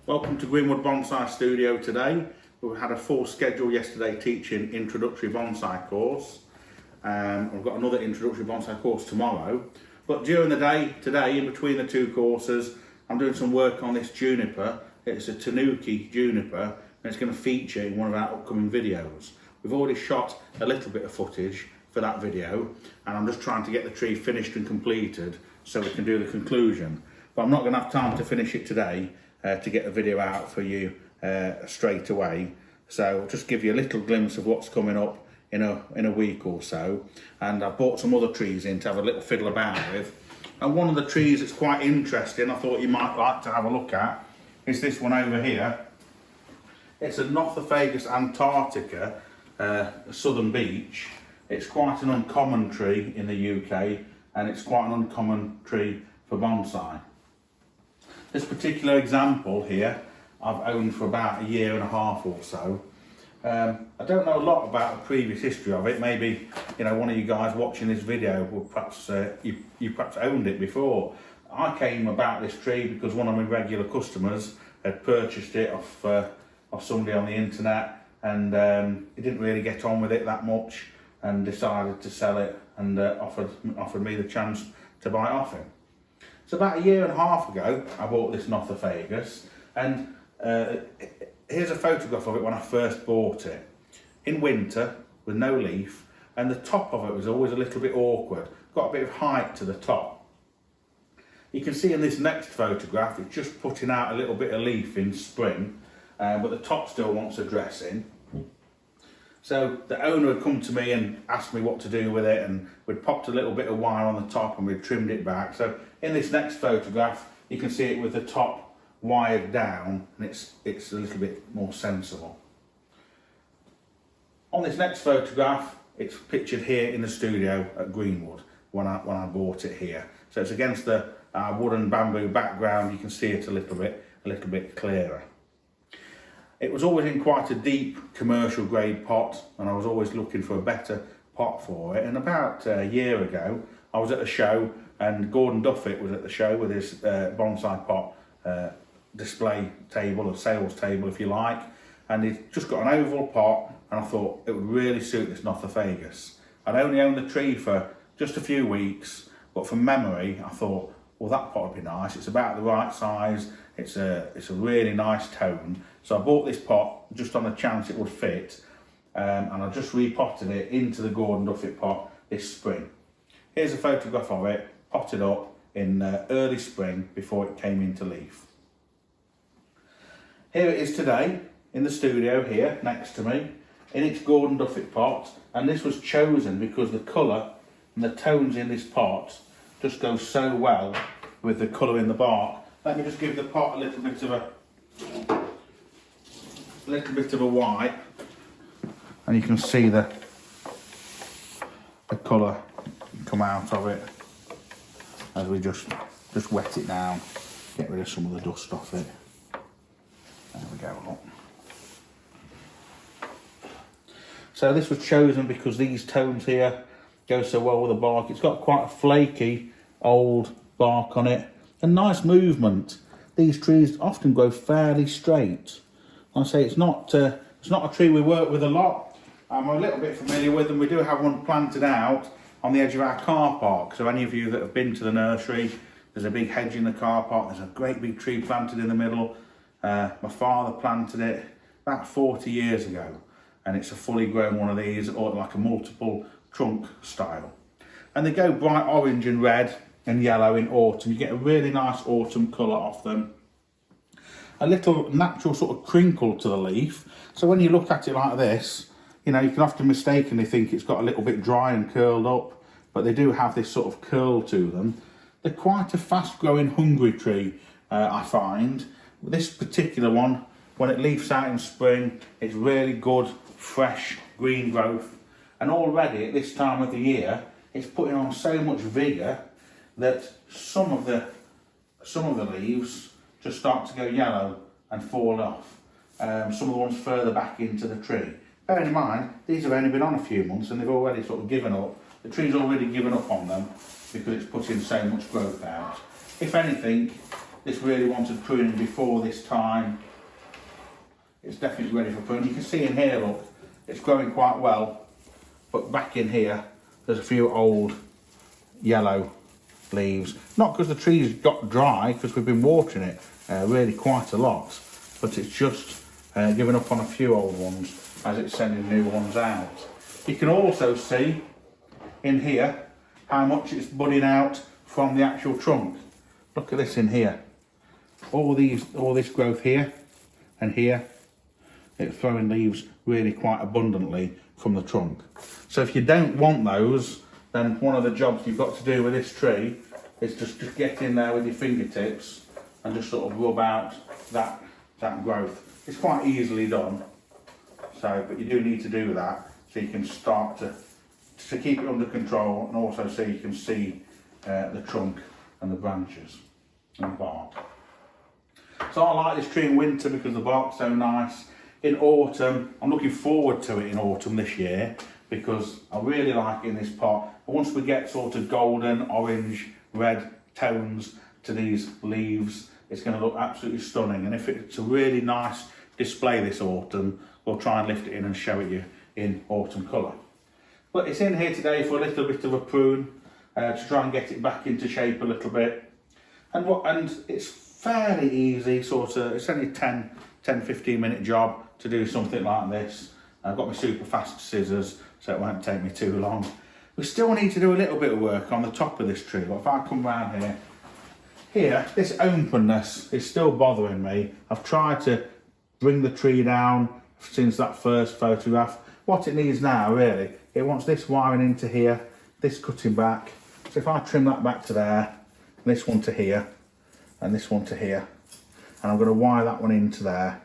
Welcome to Greenwood Bonsai Studio today. We had a full schedule yesterday teaching introductory bonsai course. We've got another introductory bonsai course tomorrow. But during the day today, in between the two courses, I'm doing some work on this juniper. It's a tanuki juniper and it's going to feature in one of our upcoming videos. We've already shot a little bit of footage for that video and I'm just trying to get the tree finished and completed so we can do the conclusion. But I'm not going to have time to finish it today to get a video out for you straight away. So I'll just give you a little glimpse of what's coming up in a week or so. And I bought some other trees in to have a little fiddle about with. And one of the trees that's quite interesting, I thought you might like to have a look at, is this one over here. It's a Nothofagus antarctica, southern beech. It's quite an uncommon tree in the UK and it's quite an uncommon tree for bonsai. This particular example here I've owned for about a year and a half or so. I don't know a lot about the previous history of it. Maybe one of you guys watching this video will perhaps you perhaps owned it before. I came about this tree because one of my regular customers had purchased it off somebody on the internet and he didn't really get on with it that much and decided to sell it and offered me the chance to buy it off him. So about a year and a half ago, I bought this Nothofagus, and here's a photograph of it when I first bought it. In winter, with no leaf, and the top of it was always a little bit awkward, got a bit of height to the top. You can see in this next photograph, it's just putting out a little bit of leaf in spring, but the top still wants addressing. So the owner had come to me and asked me what to do with it, and we'd popped a little bit of wire on the top and we'd trimmed it back. So in this next photograph, you can see it with the top wired down and it's a little bit more sensible. On this next photograph, it's pictured here in the studio at Greenwood when I bought it here. So it's against the wooden bamboo background. You can see it a little bit clearer. It was always in quite a deep commercial grade pot and I was always looking for a better pot for it. And about a year ago, I was at a show and Gordon Duffett was at the show with his bonsai pot display table or sales table if you like. And he'd just got an oval pot and I thought it would really suit this Nothofagus. I'd only owned the tree for just a few weeks, but from memory I thought, well, that pot would be nice. It's about the right size. It's a really nice tone. So I bought this pot just on the chance it would fit, and I just repotted it into the Gordon Duffett pot this spring. Here's a photograph of it, potted up in early spring before it came into leaf. Here it is today in the studio here next to me in its Gordon Duffett pot, and this was chosen because the colour and the tones in this pot just go so well with the colour in the bark. Let me just give the pot a little bit of a wipe, and you can see the colour come out of it as we just wet it down, get rid of some of the dust off it. There we go. Look. So this was chosen because these tones here go so well with the bark. It's got quite a flaky old bark on it and nice movement. These trees often grow fairly straight. I say it's not a tree we work with a lot. I'm a little bit familiar with them. We do have one planted out on the edge of our car park. So any of you that have been to the nursery, there's a big hedge in the car park. There's a great big tree planted in the middle. My father planted it about 40 years ago. And it's a fully grown one of these, or like a multiple trunk style. And they go bright orange and red and yellow in autumn. You get a really nice autumn colour off them. A little natural sort of crinkle to the leaf. So when you look at it like this, you can often mistakenly think it's got a little bit dry and curled up, but they do have this sort of curl to them. They're quite a fast growing hungry tree, I find. This particular one, when it leaves out in spring, it's really good, fresh green growth. And already at this time of the year, it's putting on so much vigour that some of the leaves just start to go yellow and fall off. Some of the ones further back into the tree. Bearing in mind, these have only been on a few months and they've already sort of given up. The tree's already given up on them because it's putting so much growth out. If anything, this really wanted pruning before this time. It's definitely ready for pruning. You can see in here, look, it's growing quite well, but back in here, there's a few old yellow leaves. Not because the tree's got dry, because we've been watering it really quite a lot, but it's just given up on a few old ones as it's sending new ones out. You can also see in here how much it's budding out from the actual trunk. Look at this in here. All this growth here and here, it's throwing leaves really quite abundantly from the trunk. So if you don't want those, then one of the jobs you've got to do with this tree is just get in there with your fingertips and just sort of rub out that growth. It's quite easily done, but you do need to do that so you can start to keep it under control, and also so you can see the trunk and the branches and the bark. So I like this tree in winter because the bark's so nice. In autumn, I'm looking forward to it in autumn this year because I really like it in this pot. And once we get sort of golden, orange, red tones to these leaves, it's going to look absolutely stunning. And if it's a really nice display this autumn, we'll try and lift it in and show it you in autumn colour. But it's in here today for a little bit of a prune to try and get it back into shape a little bit. And it's fairly easy, it's only 10-15 minute job to do something like this. I've got my super fast scissors, so it won't take me too long. We still need to do a little bit of work on the top of this tree. But if I come round here, this openness is still bothering me. I've tried to bring the tree down since that first photograph. What it needs now, really, it wants this wiring into here, this cutting back. So if I trim that back to there, and this one to here, and this one to here, and I'm going to wire that one into there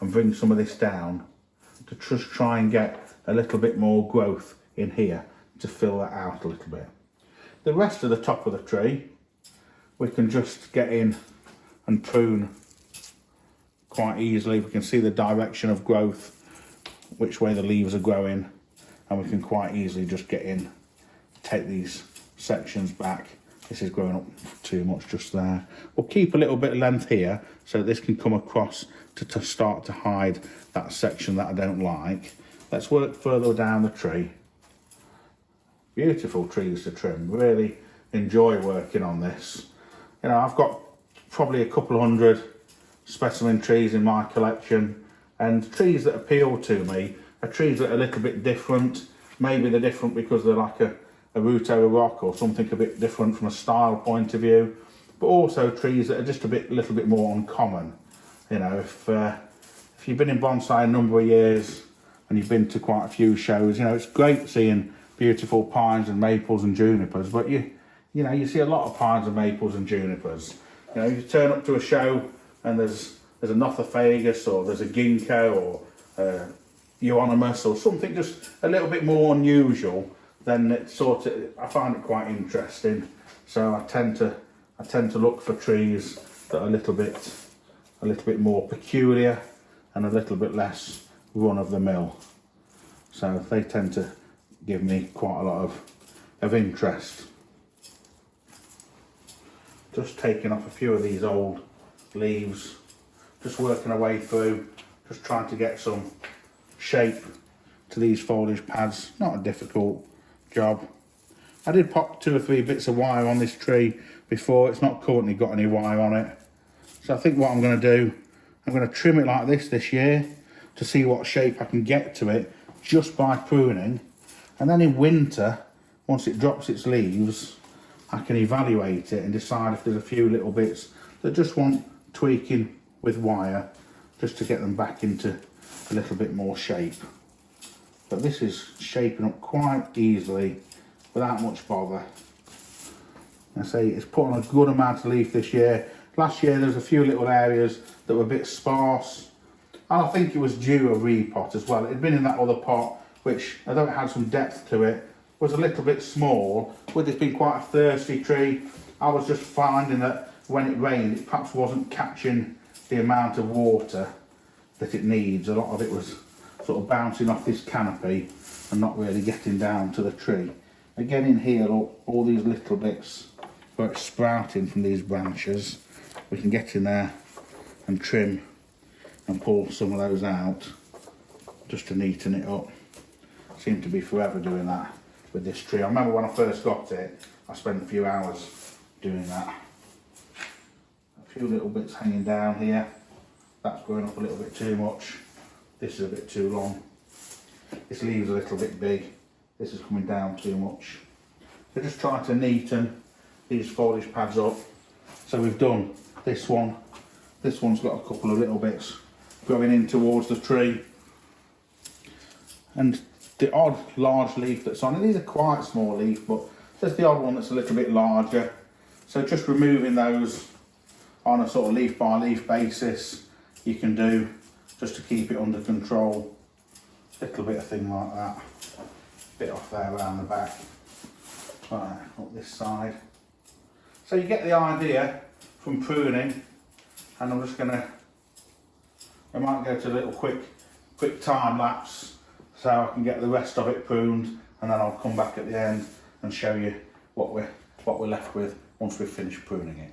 and bring some of this down to just try and get a little bit more growth in here to fill that out a little bit. The rest of the top of the tree we can just get in and prune quite easily. We can see the direction of growth, which way the leaves are growing, and we can quite easily just get in, take these sections back. This is growing up too much just there. We'll keep a little bit of length here so this can come across to start to hide that section that I don't like. Let's work further down the tree. Beautiful trees to trim. Really enjoy working on this. You know, I've got probably a couple of hundred specimen trees in my collection, and trees that appeal to me are trees that are a little bit different. Maybe they're different because they're like a root over rock or something a bit different from a style point of view, but also trees that are just a little bit more uncommon. You know, if you've been in bonsai a number of years and you've been to quite a few shows, you know, it's great seeing beautiful pines and maples and junipers, but you see a lot of pines and maples and junipers. You know, you turn up to a show and there's a Nothofagus or there's a ginkgo or euonymus or something just a little bit more unusual, then I find it quite interesting. So I tend to look for trees that are a little bit more peculiar and a little bit less run of the mill. So they tend to give me quite a lot of interest. Just taking off a few of these old leaves, just working our way through, just trying to get some shape to these foliage pads. Not a difficult job. I did pop 2 or 3 bits of wire on this tree before. It's not currently got any wire on it. So I think what I'm going to do, I'm going to trim it like this year to see what shape I can get to it just by pruning. And then in winter, once it drops its leaves, I can evaluate it and decide if there's a few little bits that just want tweaking with wire just to get them back into a little bit more shape. But this is shaping up quite easily without much bother. I say it's put on a good amount of leaf this year. Last year there was a few little areas that were a bit sparse, and I think it was due a repot as well. It had been in that other pot, which, although it had some depth to it, was a little bit small. With this being quite a thirsty tree, I was just finding that when it rained, it perhaps wasn't catching the amount of water that it needs. A lot of it was sort of bouncing off this canopy and not really getting down to the tree. Again in here, look, all these little bits where it's sprouting from these branches. we can get in there and trim and pull some of those out just to neaten it up. Seem to be forever doing that with this tree. I remember when I first got it, I spent a few hours doing that. A few little bits hanging down here. That's growing up a little bit too much. This is a bit too long. This leaves a little bit big. This is coming down too much. So just try to neaten these foliage pads up. So we've done this one. This one's got a couple of little bits going in towards the tree. And the odd large leaf that's on it, these are quite small leaf, but there's the odd one that's a little bit larger. So just removing those on a sort of leaf by leaf basis, you can do just to keep it under control. Little bit of thing like that. Bit off there around the back. Right, up this side. So you get the idea from pruning, and I'm just gonna, I might go to a little quick time lapse so I can get the rest of it pruned, and then I'll come back at the end and show you what we're left with once we've finished pruning it.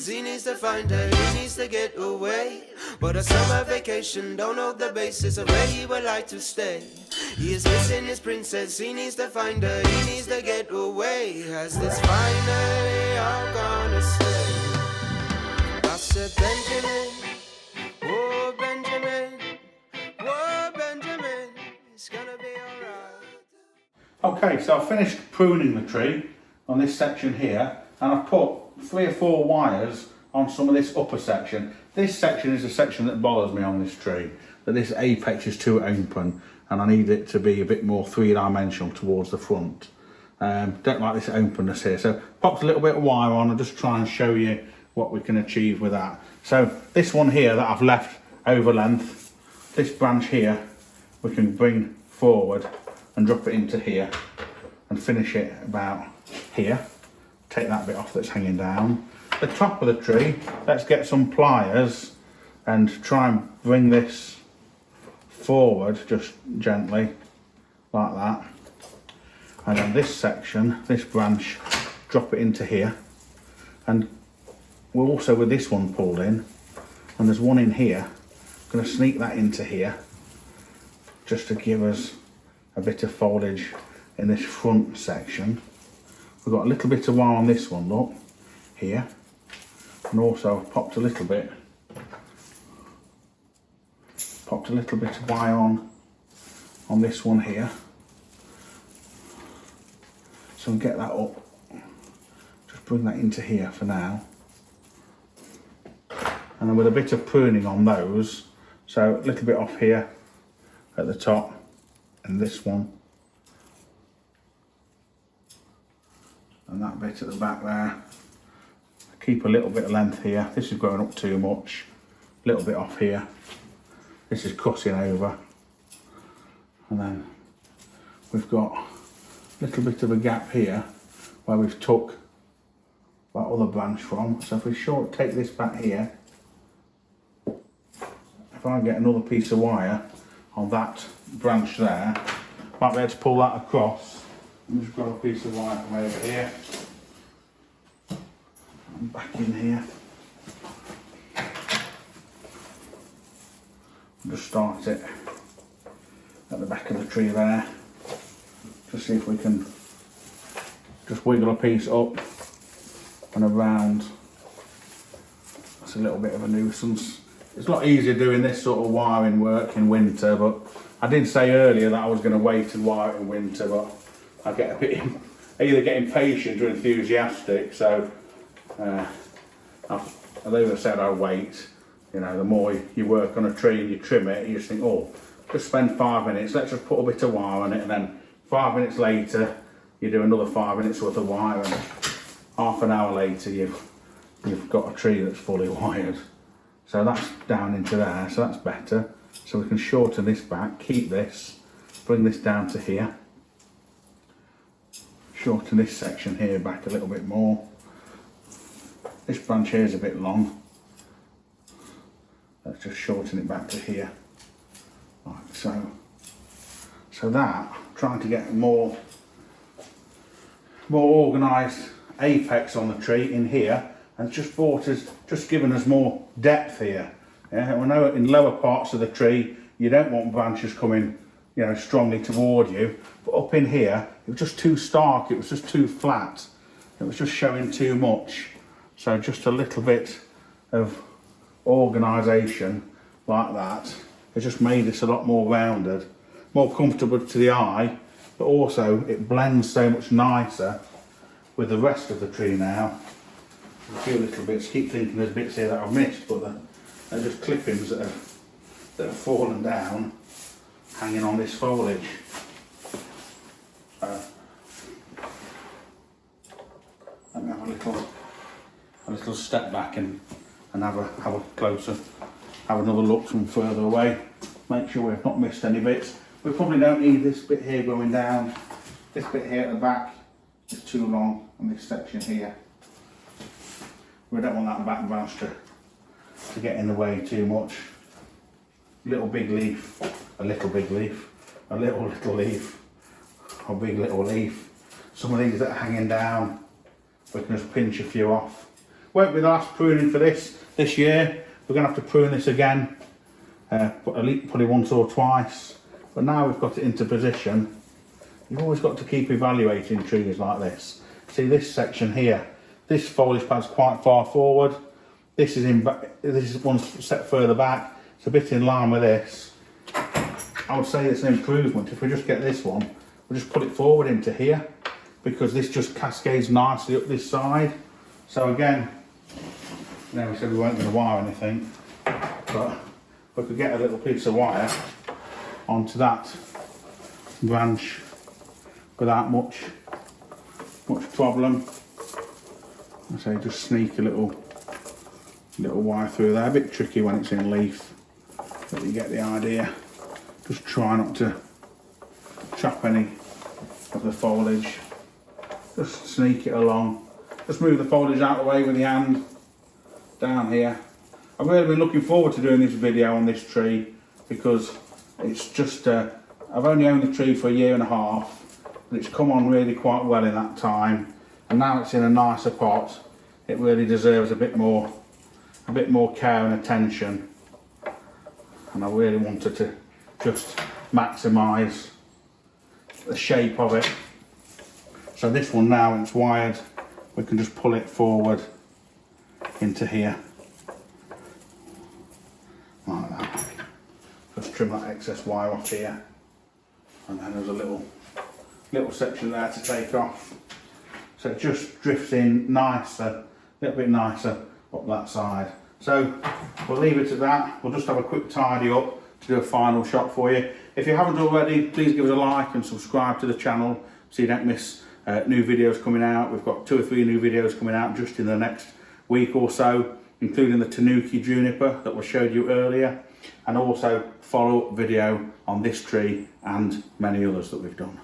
He needs to find her, he needs to get away. But a summer vacation don't know the basis of where he would like to stay. He is missing his princess, he needs to find her, he needs to get away. Has this finally all gonna stay? I said, Benjamin, oh Benjamin, oh Benjamin, it's gonna be alright. Okay, so I've finished pruning the tree on this section here, and I've put 3 or 4 wires on some of this upper section. This section is the section that bothers me on this tree, that this apex is too open and I need it to be a bit more 3-dimensional towards the front. Don't like this openness here, so popped a little bit of wire on and just try and show you what we can achieve with that. So this one here that I've left over length, this branch here we can bring forward and drop it into here and finish it about here. Take that bit off that's hanging down. The top of the tree, let's get some pliers and try and bring this forward just gently like that. And then this section, this branch, drop it into here. And we're also with this one pulled in, and there's one in here. I'm going to sneak that into here just to give us a bit of foliage in this front section. We've got a little bit of wire on this one, look, here. And also I've popped a little bit of wire on this one here. So we'll get that up. Just bring that into here for now. And then with a bit of pruning on those, so a little bit off here at the top, and this one. And that bit at the back there. Keep a little bit of length here. This is growing up too much. A little bit off here. This is cutting over. And then we've got a little bit of a gap here where we've took that other branch from. So if we take this back here, if I get another piece of wire on that branch there, might be able to pull that across. And just grab a piece of wire from over here and back in here. Just start it at the back of the tree there. Just see if we can just wiggle a piece up and around. That's a little bit of a nuisance. It's a lot easier doing this sort of wiring work in winter, but I did say earlier that I was going to wait and wire it in winter, but I get a bit either get impatient or enthusiastic, so I've either said I'll wait. You know, the more you work on a tree and you trim it, you just think, oh, just spend 5 minutes, let's just put a bit of wire on it, and then 5 minutes later you do another 5 minutes worth of wire, and half an hour later you've got a tree that's fully wired. So that's down into there, so that's better. So we can shorten this back, keep this, bring this down to here, shorten this section here back a little bit more. This branch here is a bit long. Let's just shorten it back to here, like so. So that, trying to get more organised apex on the tree in here, and just given us more depth here. Yeah, we know in lower parts of the tree you don't want branches coming, you know, strongly toward you, but up in here it was just too stark, it was just too flat, it was just showing too much. So just a little bit of organisation like that has just made this a lot more rounded, more comfortable to the eye, but also it blends so much nicer with the rest of the tree now. A few little bits, keep thinking there's bits here that I've missed, but they're just clippings that have fallen down, hanging on this foliage. Let me have a little step back and have a closer, have another look from further away. Make sure we've not missed any bits. We probably don't need this bit here going down. This bit here at the back is too long, and this section here. We don't want that back branch to get in the way too much. Little big leaf, a little big leaf, a little leaf, a big little leaf. Some of these that are hanging down, we can just pinch a few off. Won't be the last pruning for this year. We're going to have to prune this again, probably once or twice. But now we've got it into position. You've always got to keep evaluating trees like this. See this section here. This foliage pad's quite far forward. This is one step further back. It's a bit in line with this. I would say it's an improvement. If we just get this one, we'll just put it forward into here, because this just cascades nicely up this side. So again, you know, we said we weren't going to wire anything, but we could get a little piece of wire onto that branch without much problem. I say just sneak a little wire through there. A bit tricky when it's in leaf, but you get the idea. Just try not to chop any of the foliage. Just sneak it along. Just move the foliage out of the way with your hand down here. I've really been looking forward to doing this video on this tree, because it's just I've only owned the tree for 1.5 years, but it's come on really quite well in that time, and now it's in a nicer pot. It really deserves a bit more care and attention, and I really wanted to just maximise the shape of it. So this one, now when it's wired, we can just pull it forward into here like that. Just trim that excess wire off here, and then there's a little section there to take off. So it just drifts in nicer, a little bit nicer up that side. So we'll leave it at that. We'll just have a quick tidy up to do a final shot for you. If you haven't already, please give us a like and subscribe to the channel so you don't miss new videos coming out. We've got 2 or 3 new videos coming out just in the next week or so, including the Tanuki juniper that we showed you earlier, and also follow-up video on this tree and many others that we've done.